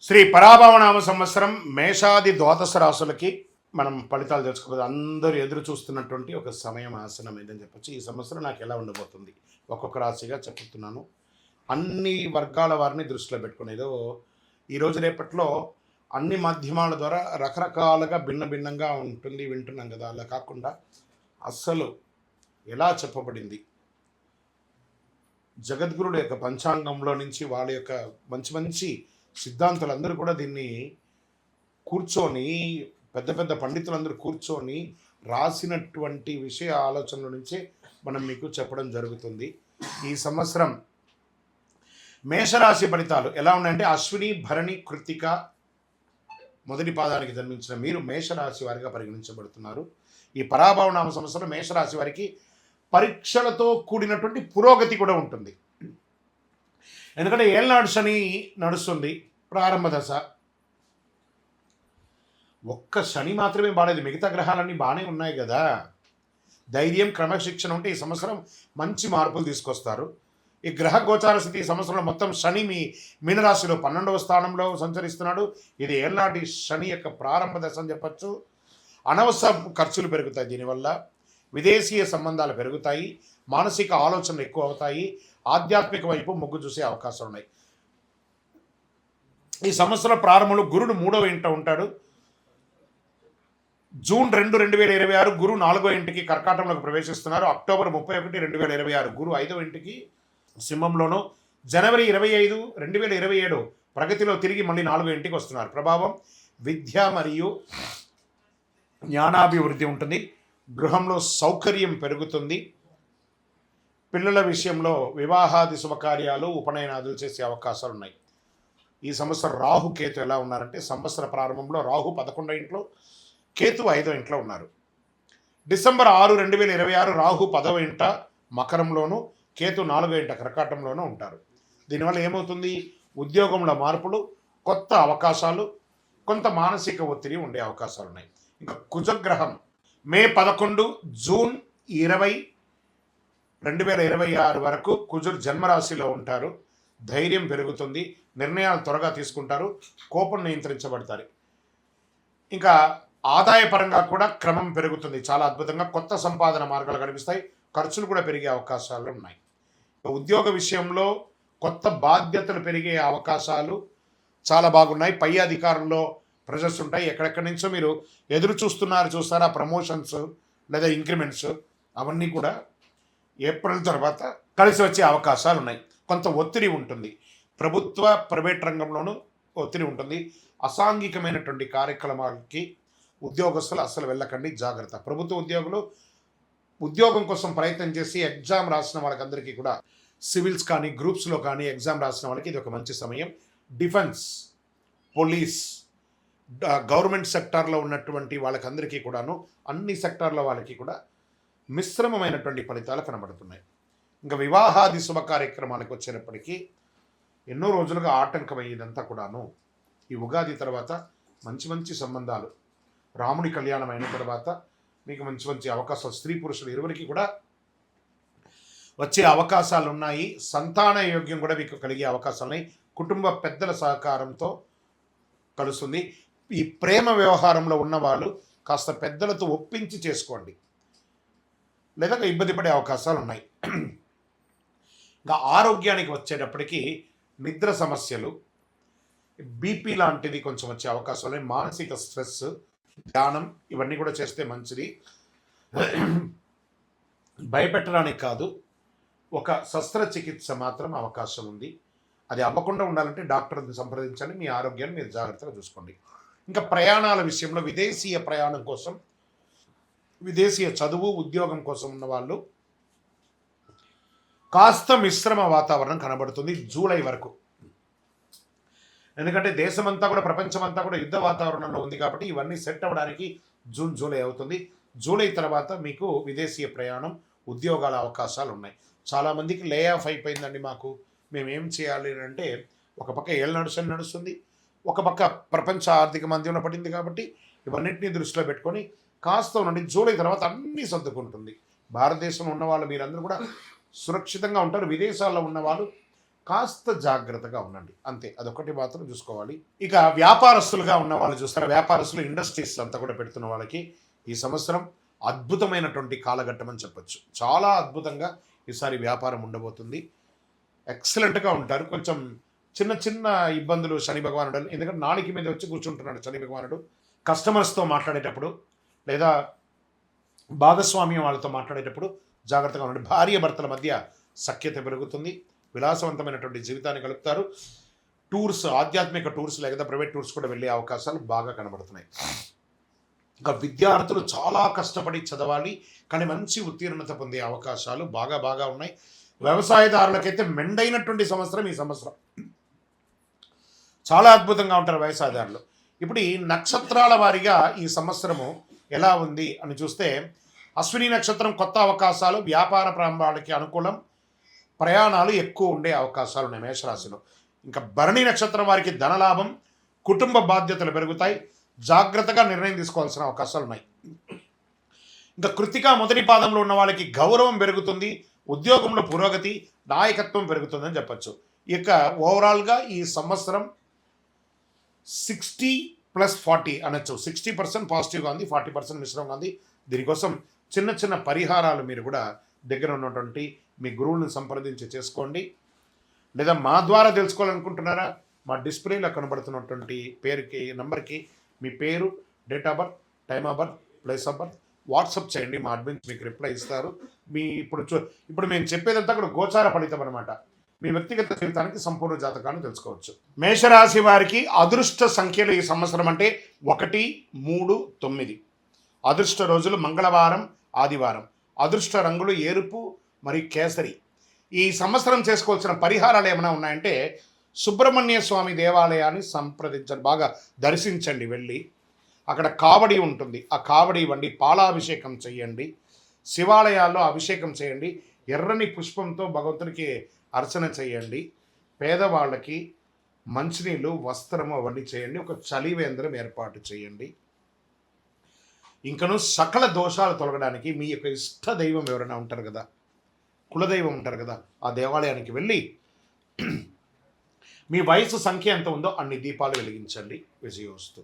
శ్రీ పరాభవనామ సంవత్సరం మేషాది ద్వాదశ రాశులకి మనం ఫలితాలు తెలుసుకోవాలి. అందరూ ఎదురు చూస్తున్నటువంటి ఒక సమయం ఆసనం ఏదని చెప్పొచ్చు. ఈ సంవత్సరం నాకు ఎలా ఉండబోతుంది ఒక్కొక్క రాశిగా చెప్తున్నాను. అన్ని వర్గాల వారిని దృష్టిలో పెట్టుకునేదో ఈరోజు రేపట్లో అన్ని మాధ్యమాల ద్వారా రకరకాలుగా భిన్న భిన్నంగా ఉంటుంది వింటున్నాం కదా. అలా కాకుండా అస్సలు ఎలా చెప్పబడింది జగద్గురుడు యొక్క పంచాంగంలో నుంచి వాళ్ళ యొక్క మంచి మంచి సిద్ధాంతులు అందరూ కూడా దీన్ని కూర్చొని పెద్ద పెద్ద పండితులందరూ కూర్చొని రాసినటువంటి విషయ ఆలోచనల నుంచే మనం మీకు చెప్పడం జరుగుతుంది. ఈ సంవత్సరం మేషరాశి ఫలితాలు ఎలా ఉన్నాయంటే అశ్విని భరణి కృత్తిక మొదటి పాదానికి జన్మించిన మీరు మేషరాశి వారిగా పరిగణించబడుతున్నారు. ఈ పరాభవనామ సంవత్సరం మేషరాశి వారికి పరీక్షలతో కూడినటువంటి పురోగతి కూడా ఉంటుంది. ఎందుకంటే ఏళ్ళనాడు శని నడుస్తుంది, ప్రారంభ దశ. ఒక్క శని మాత్రమే బాలేదు, మిగతా గ్రహాలన్నీ బాగానే ఉన్నాయి కదా. ధైర్యం క్రమశిక్షణ ఉంటే ఈ సంవత్సరం మంచి మార్పులు తీసుకొస్తారు. ఈ గ్రహ గోచార స్థితి ఈ సంవత్సరంలో మొత్తం శని మీ మీనరాశిలో 12వ స్థానంలో సంచరిస్తున్నాడు. ఇది ఏళ్ళనాటి శని యొక్క ప్రారంభ దశ అని చెప్పచ్చు. అనవసర ఖర్చులు పెరుగుతాయి దీనివల్ల. విదేశీయ సంబంధాలు పెరుగుతాయి, మానసిక ఆలోచనలు ఎక్కువ అవుతాయి, ఆధ్యాత్మిక వైపు మొగ్గు చూసే అవకాశాలు ఉన్నాయి. ఈ సంవత్సరం ప్రారంభంలో గురుడు 3వ ఇంట ఉంటాడు. జూన్ 2, 2026 గురు 4వ ఇంటికి కర్కాటంలోకి ప్రవేశిస్తున్నారు. అక్టోబర్ 31, 2026 గురు 5వ ఇంటికి సింహంలోను. జనవరి 25, 2027 ప్రగతిలో తిరిగి మళ్ళీ 4వ ఇంటికి వస్తున్నారు. ప్రభావం విద్య మరియు జ్ఞానాభివృద్ధి ఉంటుంది. గృహంలో సౌకర్యం పెరుగుతుంది. పిల్లల విషయంలో వివాహాది శుభకార్యాలు ఉపనయనాదులు చేసే అవకాశాలు ఉన్నాయి. ఈ సంవత్సరం రాహు కేతు ఎలా ఉన్నారంటే సంవత్సర ప్రారంభంలో రాహు 11వ ఇంట్లో, కేతు 5వ ఇంట్లో ఉన్నారు. డిసెంబర్ 6, 2026 రాహు 10వ ఇంట మకరంలోను, కేతు 4వ ఇంట కర్కాటంలోనూ ఉంటారు. దీనివల్ల ఏమవుతుంది? ఉద్యోగంలో మార్పులు, కొత్త అవకాశాలు, కొంత మానసిక ఒత్తిడి ఉండే అవకాశాలు ఉన్నాయి. ఇంకా కుజగ్రహం మే 11, జూన్ 20, 2026 వరకు కుజుడు జన్మరాశిలో ఉంటారు. ధైర్యం పెరుగుతుంది, నిర్ణయాలు త్వరగా తీసుకుంటారు, కోపం నియంత్రించబడతారు. ఇంకా ఆదాయపరంగా కూడా క్రమం పెరుగుతుంది చాలా అద్భుతంగా. కొత్త సంపాదన మార్గాలు కనిపిస్తాయి, ఖర్చులు కూడా పెరిగే అవకాశాలు ఉన్నాయి. ఉద్యోగ విషయంలో కొత్త బాధ్యతలు పెరిగే అవకాశాలు చాలా బాగున్నాయి. పై అధికారంలో ప్రెజర్స్ ఉంటాయి. ఎక్కడెక్కడి నుంచో మీరు ఎదురు చూస్తారా ప్రమోషన్స్ లేదా ఇంక్రిమెంట్స్, అవన్నీ కూడా ఏప్రిల్ తర్వాత కలిసి వచ్చే అవకాశాలు ఉన్నాయి. కొంత ఒత్తిడి ఉంటుంది, ప్రభుత్వ ప్రైవేట్ రంగంలోనూ ఒత్తిడి ఉంటుంది. అసాంఘికమైనటువంటి కార్యక్రమాలకి ఉద్యోగస్తులు అస్సలు వెళ్ళకండి, జాగ్రత్త. ప్రభుత్వ ఉద్యోగులు ఉద్యోగం కోసం ప్రయత్నం చేసి ఎగ్జామ్ రాసిన వాళ్ళకందరికీ కూడా సివిల్స్ కానీ గ్రూప్స్లో కానీ ఎగ్జామ్ రాసిన వాళ్ళకి ఇది ఒక మంచి సమయం. డిఫెన్స్, పోలీస్, గవర్నమెంట్ సెక్టార్లో ఉన్నటువంటి వాళ్ళకందరికీ కూడాను అన్ని సెక్టార్ల వాళ్ళకి కూడా మిశ్రమమైనటువంటి ఫలితాలు కనబడుతున్నాయి. ఇంకా వివాహాది శుభ కార్యక్రమాలకు వచ్చేటప్పటికీ ఎన్నో రోజులుగా ఆటంకమయ్యేదంతా కూడాను ఈ ఉగాది తర్వాత మంచి మంచి సంబంధాలు, రాముడి కళ్యాణం అయిన తర్వాత మీకు మంచి మంచి అవకాశాలు, స్త్రీ పురుషులు ఇరువురికి కూడా వచ్చే అవకాశాలు ఉన్నాయి. సంతాన యోగ్యం కూడా మీకు కలిగే అవకాశాలు ఉన్నాయి. కుటుంబ పెద్దల సహకారంతో కలుస్తుంది. ఈ ప్రేమ వ్యవహారంలో ఉన్నవాళ్ళు కాస్త పెద్దలతో ఒప్పించి చేసుకోండి, లేదా ఇబ్బంది పడే అవకాశాలు ఉన్నాయి. ఇంకా ఆరోగ్యానికి వచ్చేటప్పటికీ నిద్ర సమస్యలు, బీపీ లాంటిది కొంచెం వచ్చే అవకాశాలు ఉన్నాయి. మానసిక స్ట్రెస్, ధ్యానం ఇవన్నీ కూడా చేస్తే మంచిది. భయపెట్టడానికి కాదు, ఒక శస్త్రచికిత్స మాత్రం అవకాశం ఉంది. అది అవ్వకుండా ఉండాలంటే డాక్టర్ని సంప్రదించండి. మీ ఆరోగ్యాన్ని మీరు జాగ్రత్తగా చూసుకోండి. ఇంకా ప్రయాణాల విషయంలో విదేశీయ ప్రయాణం కోసం, విదేశీయ చదువు ఉద్యోగం కోసం ఉన్న వాళ్ళు కాస్త మిశ్రమ వాతావరణం కనబడుతుంది జూలై వరకు. ఎందుకంటే దేశమంతా కూడా ప్రపంచమంతా కూడా యుద్ధ వాతావరణంలో ఉంది కాబట్టి ఇవన్నీ సెట్ అవ్వడానికి జూన్ జూలై అవుతుంది. జూలై తర్వాత మీకు విదేశీయ ప్రయాణం, ఉద్యోగాల అవకాశాలు ఉన్నాయి. చాలామందికి లే ఆఫ్ అయిపోయిందండి, మేమేం చేయాలి అంటే ఒక పక్క ఏళ్ళనాడు శని నడుస్తుంది, ఒక పక్క ప్రపంచ ఆర్థిక మాంద్యంలో పడింది కాబట్టి ఇవన్నింటినీ దృష్టిలో పెట్టుకొని కాస్త ఉండండి. జూలై తర్వాత అన్నీ సర్దుకుంటుంది. భారతదేశంలో ఉన్నవాళ్ళు మీరందరూ కూడా సురక్షితంగా ఉంటారు. విదేశాల్లో ఉన్నవాళ్ళు కాస్త జాగ్రత్తగా ఉండండి, అంతే. అదొకటి మాత్రం చూసుకోవాలి. ఇక వ్యాపారస్తులుగా ఉన్న వాళ్ళు చూస్తారా, వ్యాపారస్తులు ఇండస్ట్రీస్ అంతా కూడా పెడుతున్న వాళ్ళకి ఈ సంవత్సరం అద్భుతమైనటువంటి కాలఘట్టం అని చెప్పొచ్చు. చాలా అద్భుతంగా ఈసారి వ్యాపారం ఉండబోతుంది. ఎక్సలెంట్గా ఉంటారు. కొంచెం చిన్న చిన్న ఇబ్బందులు శని భగవానుడు, ఎందుకంటే నాలుగు మీద వచ్చి కూర్చుంటున్నాడు శని భగవానుడు. కస్టమర్స్తో మాట్లాడేటప్పుడు లేదా భాగస్వామ్యం వాళ్ళతో మాట్లాడేటప్పుడు జాగ్రత్తగా ఉండండి. భార్య భర్తల మధ్య సఖ్యత పెరుగుతుంది. విలాసవంతమైనటువంటి జీవితాన్ని గడుపుతారు. టూర్స్, ఆధ్యాత్మిక టూర్స్ లేదా ప్రైవేట్ టూర్స్ కూడా వెళ్ళే అవకాశాలు బాగా కనబడుతున్నాయి. ఇంకా విద్యార్థులు చాలా కష్టపడి చదవాలి, కానీ మంచి ఉత్తీర్ణత పొందే అవకాశాలు బాగా బాగా ఉన్నాయి. వ్యవసాయదారులకైతే మెండైనటువంటి సంవత్సరం ఈ సంవత్సరం. చాలా అద్భుతంగా ఉంటారు వ్యవసాయదారులు. ఇప్పుడు ఈ నక్షత్రాల వారీగా ఈ సంవత్సరము ఎలా ఉంది అని చూస్తే, అశ్విని నక్షత్రం కొత్త అవకాశాలు, వ్యాపార ప్రారంభాలకి అనుకూలం, ప్రయాణాలు ఎక్కువ ఉండే అవకాశాలు ఉన్నాయి మేషరాశిలో. ఇంకా భరణి నక్షత్రం వారికి ధనలాభం, కుటుంబ బాధ్యతలు పెరుగుతాయి, జాగ్రత్తగా నిర్ణయం తీసుకోవాల్సిన అవకాశాలు ఉన్నాయి. ఇంకా కృతిక మొదటి పాదంలో ఉన్న వాళ్ళకి గౌరవం పెరుగుతుంది, ఉద్యోగంలో పురోగతి, నాయకత్వం పెరుగుతుందని చెప్పచ్చు. ఇక ఓవరాల్గా ఈ సంవత్సరం 60+40 అనొచ్చు. 60% పాజిటివ్గా ఉంది, 40% మిశ్రమంగా ఉంది. దీనికోసం చిన్న చిన్న పరిహారాలు మీరు కూడా దగ్గర ఉన్నటువంటి మీ గురువులను సంప్రదించి చేసుకోండి. లేదా మా ద్వారా తెలుసుకోవాలనుకుంటున్నారా, మా డిస్ప్లేలో కనబడుతున్నటువంటి పేరుకి నంబర్కి మీ పేరు, date of birth, time of birth, place of birth WhatsApp చేయండి. మా అడ్మిన్స్ మీకు రిప్లై ఇస్తారు. మీ ఇప్పుడు మేము చెప్పేదంతా కూడా గోచార ఫలితం అనమాట. మీ వ్యక్తిగత జీవితానికి సంపూర్ణ జాతకాన్ని తెలుసుకోవచ్చు. మేషరాశి వారికి అదృష్ట సంఖ్యలు ఈ సంవత్సరం అంటే 1, 3, 9. అదృష్ట రోజులు మంగళవారం, ఆదివారం. అదృష్ట రంగులు ఎరుపు మరియు కేసరి. ఈ సంవత్సరం చేసుకోవాల్సిన పరిహారాలు ఏమైనా ఉన్నాయంటే, సుబ్రహ్మణ్య స్వామి దేవాలయాన్ని సంప్రదించండి, బాగా దర్శించండి. వెళ్ళి అక్కడ కావడి ఉంటుంది, ఆ కావడి ఇవ్వండి, పాలాభిషేకం చేయండి, శివాలయాల్లో అభిషేకం చేయండి, ఎర్రని పుష్పంతో భగవంతునికి అర్చన చేయండి, పేదవాళ్ళకి మంచినీళ్ళు, వస్త్రము అవన్నీ చేయండి, ఒక చలివేంద్రం ఏర్పాటు చేయండి. ఇంకను సకల దోషాలు తొలగడానికి మీ యొక్క ఇష్ట దైవం ఎవరైనా ఉంటారు కదా, కులదైవం ఉంటారు కదా, ఆ దేవాలయానికి వెళ్ళి మీ వయసు సంఖ్య ఎంత ఉందో అన్ని దీపాలు వెలిగించండి. విజయోస్తు.